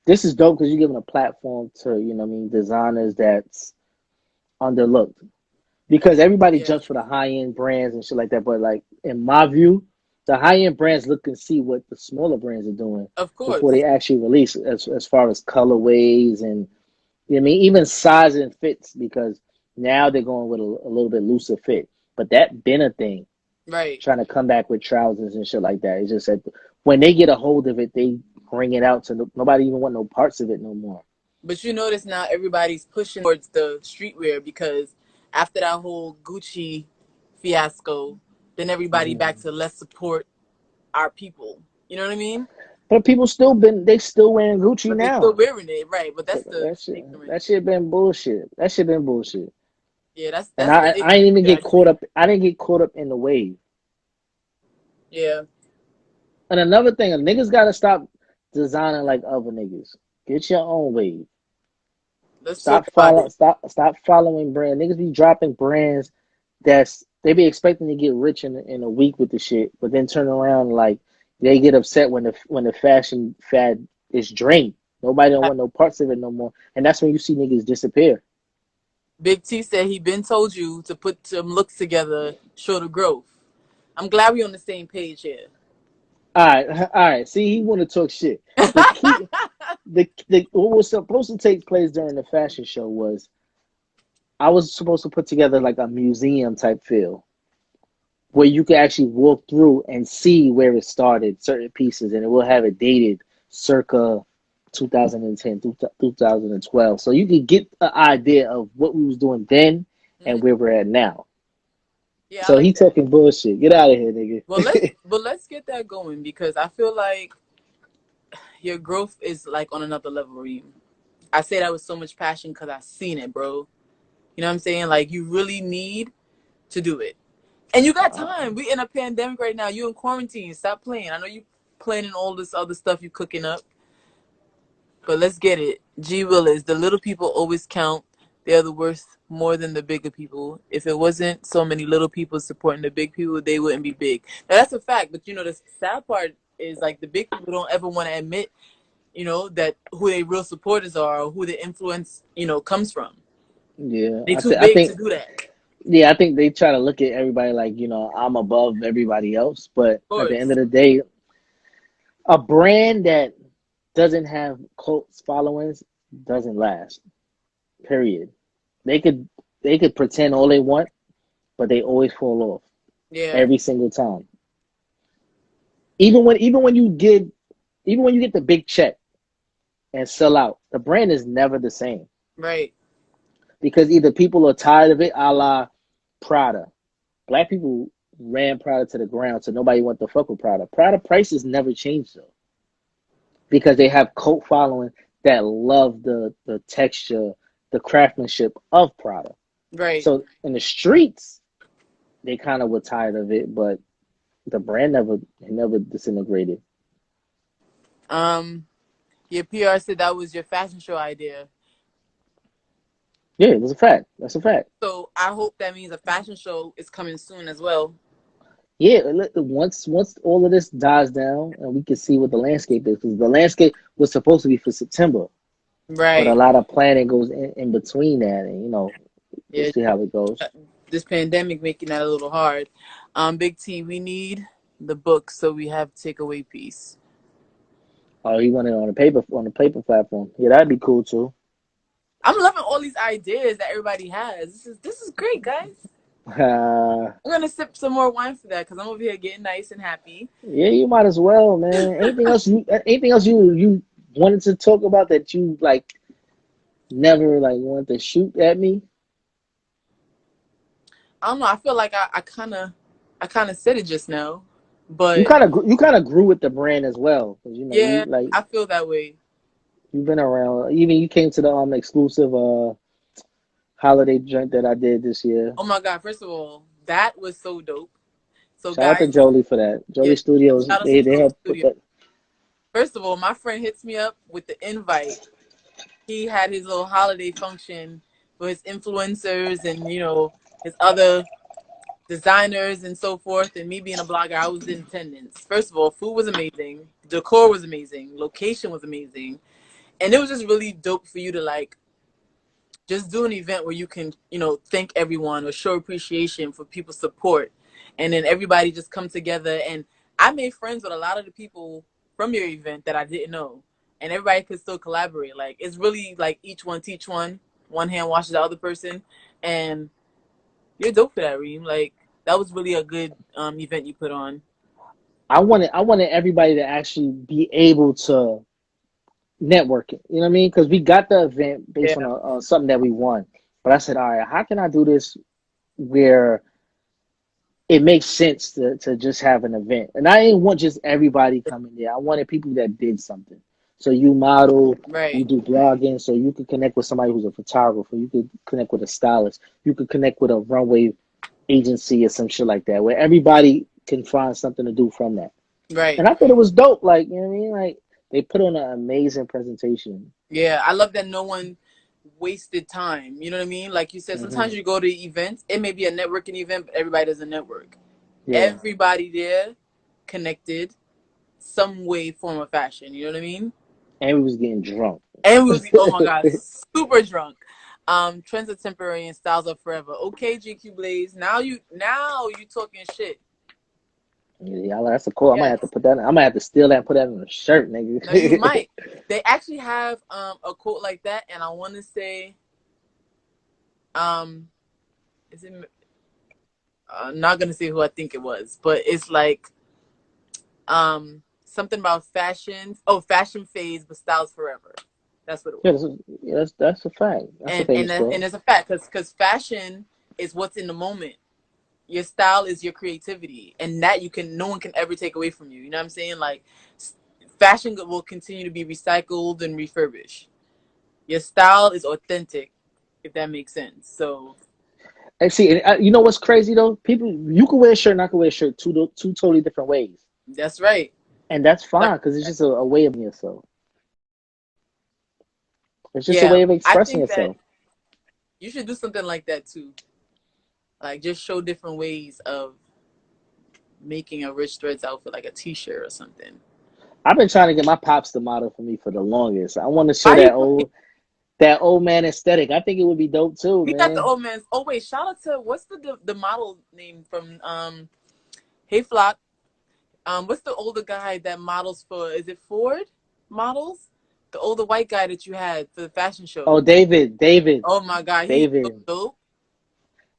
this is dope because you're giving a platform to, what I mean, designers that's underlooked. Because everybody Yeah, jumps for the high end brands and shit like that. But like in my view, the high end brands look and see what the smaller brands are doing of before they course. actually release as far as colorways and you know what I mean, even size and fits because now they're going with a little bit looser fit. But that been a thing, Right. trying to come back with trousers and shit like that. It's just that when they get a hold of it, they bring it out to nobody even want no parts of it no more. But you notice now everybody's pushing towards the streetwear because after that whole Gucci fiasco, then everybody back Mhm. to let's support our people. You know what I mean? But people they still wearing Gucci But they still now. wearing it, right? But that's the That shit, ignorant. that shit been bullshit. That shit been bullshit. Yeah, that's And that's the I didn't ignorant even shit, I get caught think. up. I didn't get caught up in the wave. Yeah, And another thing, niggas gotta stop designing like other niggas. Get your own wave. let's talk about Follow. it. Stop following brands. Niggas be dropping brands they be expecting to get rich in a week with the shit, but then turn around like they get upset when the fashion fad is drained. Nobody don't want no parts of it no more, and that's when you see niggas disappear. Big T said he been told you to put some looks together, show the growth. I'm glad we on the same page here. All right. See, he want to talk shit. The key, the what was supposed to take place during the fashion show was I was supposed to put together like a museum type feel where you could actually walk through and see where it started, certain pieces, and it will have it dated circa 2010 through 2012. So you could get an idea of what we was doing then and Mhm. where we're at now. Yeah, I So he like that. talking bullshit. Get out of here, Well, let's nigga. but let's get that going because I feel like your growth is like on another level. Reem. I say that with so much passion because I seen it, bro. You know what I'm saying? Like you really need to do it, and you got time. We in a pandemic right now. You in quarantine. Stop playing. I know you planning all this other stuff you cooking up, but let's get it. G Willis, the little people always count. They're the worth more than the bigger people. If it wasn't so many little people supporting the big people, they wouldn't be big. Now that's a fact. But you know the sad part is like the big people don't ever want to admit, that who their real supporters are or who the influence, comes from. Yeah, They too I big to think do that. Of yeah, I think they try to look at everybody like, I'm above everybody else. But at the end course. of the day, a brand that doesn't have cult followings doesn't last. Period. They could they could pretend all they want, but they always fall off Yeah. every single time. Even when you get the big check and sell out, the brand is never the same Right. because either people are tired of it, a la Prada. Black people ran Prada to the ground, so nobody want to fuck with Prada. Prada prices never changed though, because they have cult following that love the texture, the craftsmanship of Prada. Right. So in the streets, they kind of were tired of it, but the brand never disintegrated. Um. Your PR said that was your fashion show idea. Yeah, it was a fact. That's a fact. So I hope that means a fashion show is coming soon as well. Yeah, once all of this dies down and we can see what the landscape is, because the landscape was supposed to be for September, but a Right. lot of planning goes in between that, and we'll Yeah. see how it goes. this pandemic making that a little hard. Big T, we need the book, so we have takeaway piece. Oh, he wanted it on the paper platform. Yeah, that'd be cool too. I'm loving all these ideas that everybody has. This is great, guys. Uh, I'm gonna sip some more wine for that because I'm over here getting nice and happy. yeah, you might as well, man. Anything else you wanted to talk about that you like never like wanted to shoot at me? I don't know. I feel like I kind of said it just now, You but kind of grew with the brand as well, because you know yeah, you like I feel that way. you've been around. Even you came to the exclusive holiday joint that I did this year. Oh my God! First of all, that was so dope. So Shout out to guys, Jolie for that. yeah, Jolie Studios, shout out to they Jolie helped put Studio. that. First of all, my friend hits me up with the invite. He had his little holiday function for his influencers and his other designers and so forth. And me being a blogger, I was in attendance. First of all, food was amazing, decor was amazing, location was amazing, and it was just really dope for you to like just do an event where you can thank everyone or show appreciation for people's support, and then everybody just come together. And I made friends with a lot of the people from your event that I didn't know, and everybody could still collaborate. Like it's really like each one teach one hand washes the other person. And you're dope for that, Reem. Like that was really a good event you put on. I wanted everybody to actually be able to network it. You know what I mean? Because we got the event based on Yeah, something that we won. But I said, all right, how can I do this where it makes sense to just have an event? And I didn't want just everybody coming there. I wanted people that did something. So you model, you right, do blogging, so you could connect with somebody who's a photographer. You could connect with a stylist. You could connect with a runway agency or some shit like that, where everybody can find something to do from that. right. And I thought it was dope. Like, you know what I mean? Like, they put on an amazing presentation. Yeah, I love that no one wasted time. You know what I mean? Like you said, sometimes Hmm. you go to events, it may be a networking event, but everybody doesn't network. Yeah. Everybody there connected some way, form, or fashion. You know what I mean? And we was getting drunk. And we was, oh my God, super drunk. Trends are temporary and styles are forever. Okay, GQ Blaze. Now you talking shit. Yeah, that's a cool. I might have to Yes. put that. I might have to steal that and put that on a shirt, No, you nigga. might. They actually have a quote like that, and I want to say um is it not gonna say who I think it was, but it's like something about fashion. Oh, fashion fades, but styles forever. That's what it Yeah, was. that's a fact. That's a famous And quote. it's a fact because fashion is what's in the moment. Your style is your creativity, and that no one can ever take away from you. You know what I'm saying? Like fashion will continue to be recycled and refurbished. Your style is authentic, if that makes sense. So And see, you know what's crazy though? People, you can wear a shirt, and I can wear a shirt two totally different ways, that's right. and that's Like fine because it's just a way of yourself. It's just a yeah, way of I expressing think that yourself. you should do something like that too. Like just show different ways of making a rich threads outfit, like a T-shirt or something. I've been trying to get my pops to model for me for the longest. I want to show Why you playing? that old man aesthetic. I think it would be dope too, We got the man. old man's. Oh wait, shout out to what's the model name from Hey Flock. What's the older guy that models for? Is it Ford models? The older white guy that you had for the fashion Oh, show. David, Oh my God, he's so David. dope.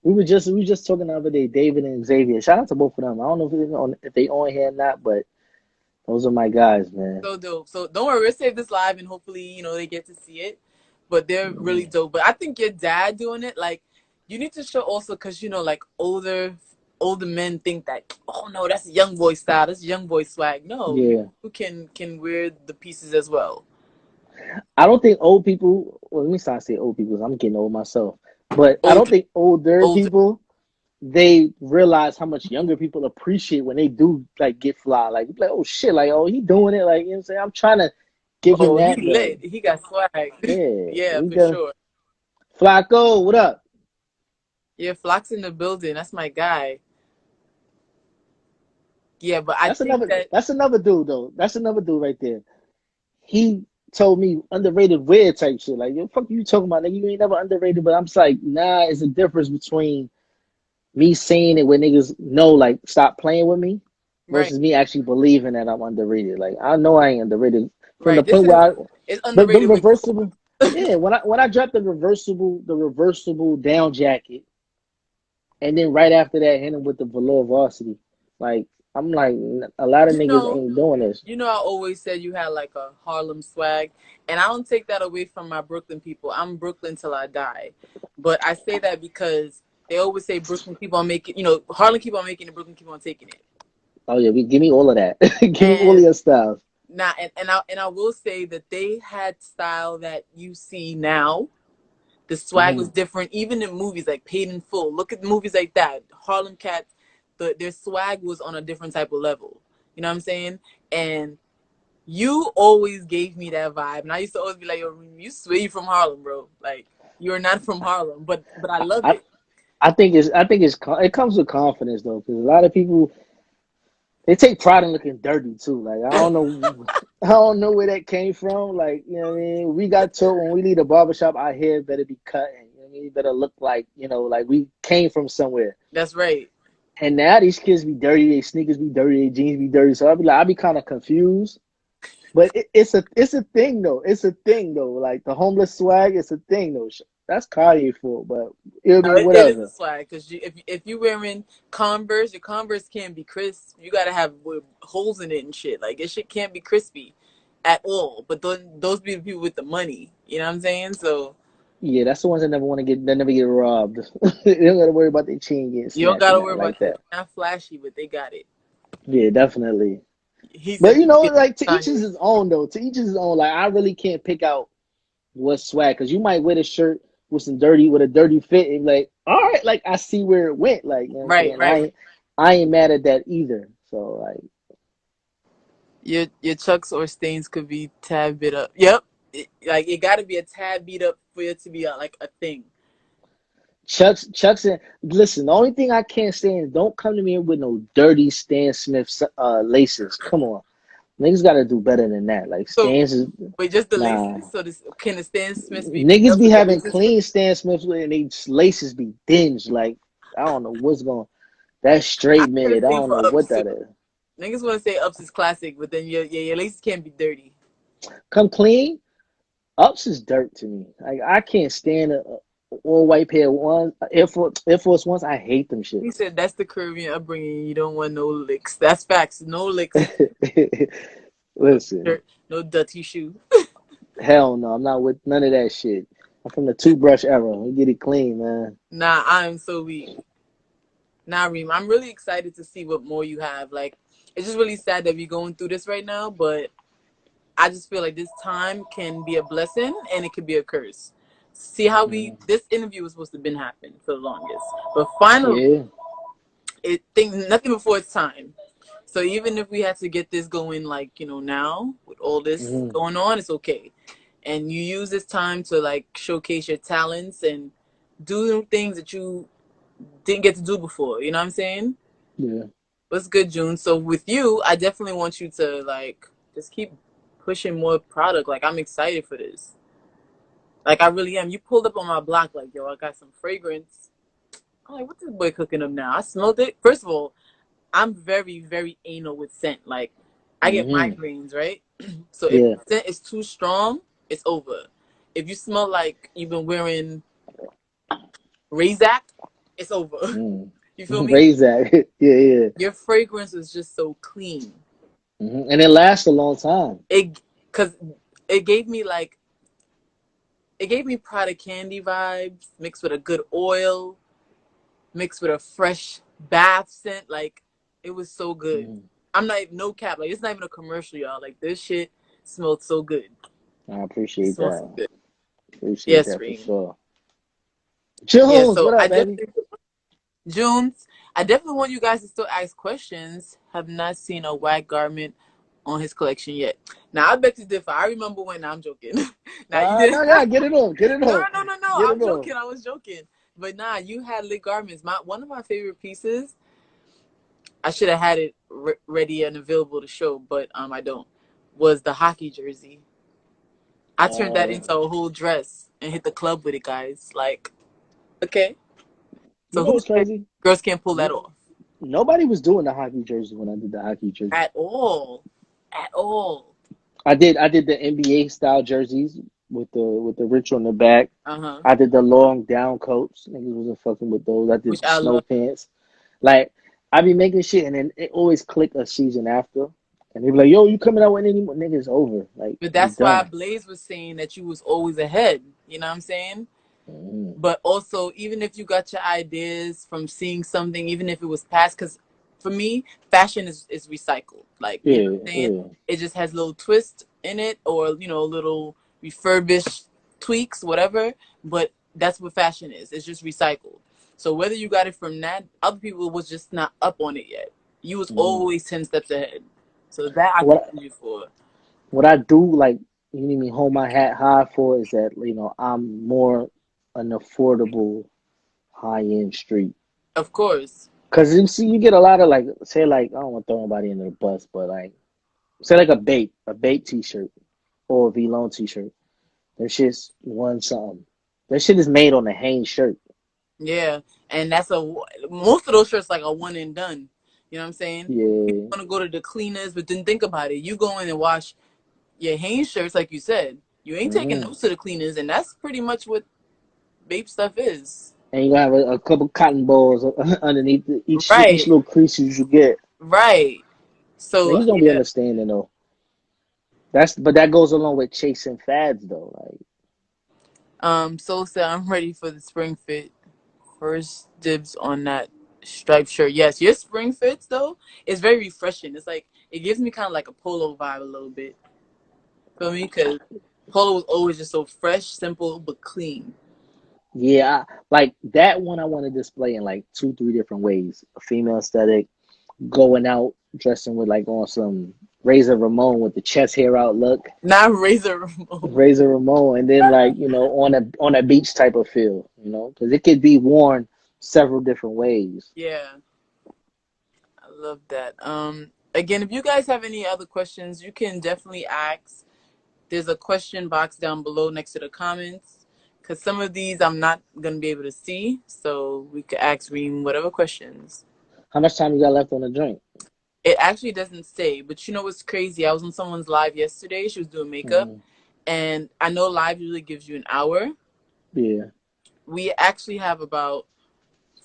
We were just talking the other day, David and Xavier. Shout out to both of them. I don't know if they on here or not, but those are my guys, man. So dope. So don't worry, we'll save this live and hopefully, they get to see it. But they're really Mhm. dope. But I think your dad doing it, like, you need to show also because like older men think that, oh no, that's a young boy style, that's young boy swag. No, you Yeah, can wear the pieces as well. I don't think old people. Well, let me start saying old people. 'Cause I'm getting old myself, but I don't Older, think older older. people they realize how much younger people appreciate when they do like get fly. Like oh shit, like oh he doing it. Like you know what I'm saying. I'm trying to give him Oh, he that, but lit. He got swag. yeah, Yeah, we for done. sure. Flacco, what up? Yeah, Flock's in the building. That's my guy. Yeah, but I That's think another. that That's another dude though. That's another dude right there. He told me underrated weird type shit. Like, yo, fuck you talking about, nigga? You ain't never underrated, but I'm just like, nah, it's a difference between me saying it where niggas know, like, stop playing with me, Right, versus me actually believing that I'm underrated. Like, I know I ain't underrated from the right. This point is where I, it's but them underrated with reversible, yeah. When I dropped the reversible down jacket, and then right after that, hit him with the velour varsity. Like, I'm like, a lot of you niggas know, ain't doing this. I always said you had like a Harlem swag, and I don't take that away from my Brooklyn people. I'm Brooklyn till I die, but I say that because they always say Brooklyn keep on making, Harlem keep on making it, Brooklyn keep on taking it. Oh yeah, give me all of that. Give me all of And your styles. I will say that they had style that you see now. The swag was Hmm. different, even in movies like Paid in Full. Look at movies like that. Harlem Cats, their swag was on a different type of level. You know what I'm saying? And you always gave me that vibe, and I used to always be like, "Yo, you swear you from Harlem, bro? Like you're not from Harlem, but I love I it." it comes with confidence though, because a lot of people they take pride in looking dirty too. Like, I don't know, I don't know where that came from. Like, you know what I mean? We got told when we leave the barbershop, our hair better be cut, and you know what I mean? It better look like, like we came from somewhere. That's right. And now these kids be dirty, their sneakers be dirty, their jeans be dirty. So I'll be kind of confused. But it's a thing though. It's a thing though. Like the homeless swag, it's a thing though. That's Kanye for, but I No, mean, it is a whatever. swag because if you wearing Converse, your Converse can't be crisp. You gotta have with holes in it and shit. Like your shit can't be crispy at all. But those be the people with the money. You know what I'm saying? So Yeah, that's the ones that never get robbed. They don't gotta worry about their chain getting you don't snatched and gotta worry nothing about like that. that. They're not flashy, but they got it. Yeah, definitely. He But said, "Be like to each is Kanye." his own though. To each is his own. Like, I really can't pick out what's swag because you might wear the shirt with a dirty fit and be like, all right, like I see where it went. Like, you know what I'm Right, saying? right. I ain't mad at that either. So like Your chucks or stains could be tad bit up. Yep. Like it got to be a tad beat up for it to be like a thing. Chucks and listen, the only thing I can't stand is don't come to me with no dirty Stan Smith laces. Come on. Niggas gotta do better than that. Like So Stans is wait, just the nah. laces. So this can the Stan Smiths be beat Niggas up be with the having laces? clean Stan Smiths and they laces be dinged. Like, I don't know what's going. That's I straight got a mid. I thing don't for know ups what too. that is. Niggas want to say ups is classic, but then your laces can't be dirty. Come clean. Ups is dirt to me. Like, I can't stand all white pair ones. Air Force ones. I hate them He shits. said that's the Caribbean upbringing. You don't want no licks. That's facts. No licks. No Listen, dirt. No dirty shoe. hell no. I'm not with none of that shit. I'm from the toothbrush era. We get it clean, man. Nah, I'm so weak. Nah, Reem, I'm really excited to see what more you have. Like, it's just really sad that we're going through this right now, but I just feel like this time can be a blessing and it could be a curse. See how this interview was supposed to been happen for the longest, but finally, Yeah. it think nothing before its time. So even if we had to get this going, like now with all this Hmm. going on, it's okay. And you use this time to like showcase your talents and do things that you didn't get to do before. You know what I'm saying? Yeah. What's good, June? So with you, I definitely want you to like just keep pushing more product. Like I'm excited for this. Like I really am. You pulled up on my block like, yo, I got some fragrance. I'm like, what's this boy cooking up now? I smelled it. First of all, I'm very, very anal with scent. Like I get Hmm. migraines, right? So if Yeah. the scent is too strong, it's over. If you smell like you've been wearing Razak, it's over. Mm. You feel me? Raise that. Yeah, yeah. Your fragrance is just so clean. And it lasts a long time. It because it gave me like it gave me Prada candy vibes mixed with a good oil, mixed with a fresh bath scent. Like it was so good. Mm. I'm not no cap. Like it's not even a commercial, y'all. Like this shit smelled so good. I It appreciate smells so that. good. Appreciate Yes, that for Reem. sure. Yeah. Jones, So what I up, baby? definitely Junes. I definitely want you guys to still ask questions. Have not seen a white garment on his collection yet. Now I bet you differ. I remember when. Nah, I'm joking. Now you did. No, yeah, get it on, get it No, on, no, no, no. get I'm it on. joking. I was joking. But nah, you had lit garments. My one of my favorite pieces. I should have had it ready and available to show, but I don't. Was the hockey jersey. I turned that Uh, into a whole dress and hit the club with it, guys. Like, okay, You So know who what's said crazy? girls can't pull that off Nobody was doing the hockey jersey when I did the hockey jersey. at all, at all? I did the NBA style jerseys with the rich on the back. Uh-huh. I did the long down coats. Niggas wasn't fucking with those. I did Which the I snow love. pants. Like I be making shit and then it always click a season after. And they be like, yo, you coming out with any more? Niggas over. Like But we that's why done. Blaze was saying that you was always ahead. You know what I'm saying? Mm. But also, even if you got your ideas from seeing something, even if it was past, because for me, fashion is recycled. Like, you know Yeah, what I'm saying? yeah. It just has little twists in it or, little refurbished tweaks, whatever. But that's what fashion is. It's just recycled. So whether you got it from that, other people was just not up on it yet. You was Mm. always 10 steps ahead. So that I What commend you for. what I do like you need me hold my hat high for is that I'm more an affordable high end street. Of course. Cause you see, you get a lot of like, say like I don't want to throw nobody in the bus, but like say like a bait T-shirt or a V-Lone T-shirt. That shit's one something. That shit is made on a Hanes shirt. Yeah, and most of those shirts like a one and done. You know what I'm saying? People Yeah. want to go to the cleaners, but then think about it. You go in and wash your Hanes shirts, like you said. You ain't taking Hmm. those to the cleaners, and that's pretty much what babe stuff is. And you gonna have a couple cotton balls underneath each Right, little crease you get. right. So Niggas don't be yeah. understanding though. But that goes along with chasing fads though. Like Soul said I'm ready for the spring fit. First dibs on that striped shirt. Yes, your spring fits though is very refreshing. It's like it gives me kind of like a polo vibe a little bit. Feel me? Because polo was always just so fresh, simple, but clean. yeah, like that one I want to display in like two, three different ways. A female aesthetic, going out dressing with like on some Razor Ramon with the chest hair out look, Not Razor Ramon. Razor Ramon, and then like on a beach type of feel, because it could be worn several different ways. Yeah, I love that. Again, if you guys have any other questions, you can definitely ask. There's a question box down below next to the comments. Because some of these I'm not going to be able to see. So we could ask Reem whatever questions. How much time you got left on the drink? It actually doesn't say. But you know what's crazy? I was on someone's live yesterday. She was doing makeup. Mm, And I know live usually gives you an hour. yeah. We actually have about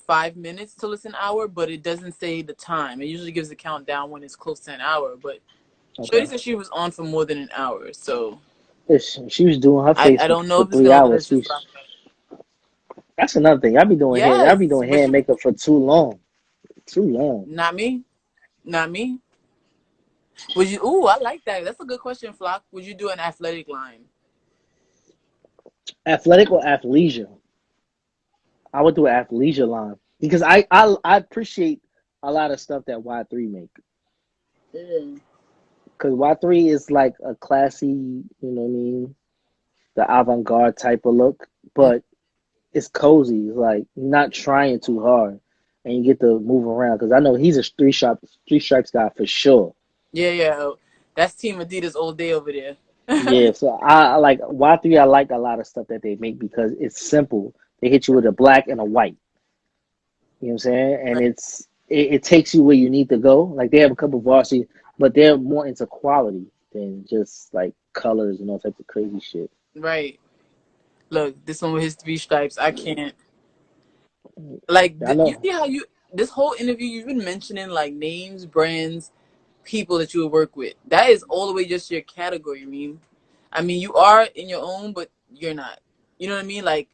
5 minutes till it's an hour, but it doesn't say the time. It usually gives a countdown when it's close to an hour. But Shorty Okay. said she was on for more than an hour, so She was doing her face I for, don't know for if it's three gonna let us hours. just rock. That's another thing. I be Yes, doing what hair and you? makeup for too long. Too long. Not me, not me. Would you? Ooh, I like that. That's a good question, Flock. Would you do an athletic line? Athletic or athleisure? I would do an athleisure line because I appreciate a lot of stuff that Y3 make. Mm. Because Y3 is like a classy, what I mean, the avant-garde type of look, but it's cozy. It's like you're not trying too hard, and you get to move around. Because I know he's a three stripes guy for sure. Yeah, yeah. That's Team Adidas all day over there. Yeah, so I like Y3. I like a lot of stuff that they make because it's simple. They hit you with a black and a white. You know what I'm saying? And Right, it takes you where you need to go. Like they have a couple of varsity, but they're more into quality than just like colors and all types of crazy shit. right. Look, this one with his three stripes. I can't. Like, I you know. see how you this whole interview you've been mentioning like names, brands, people that you would work with. That is all the way just your category, I mean, you are in your own, but you're not. You know what I mean? Like,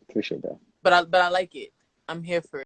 Appreciate that. but I like it. I'm here for it.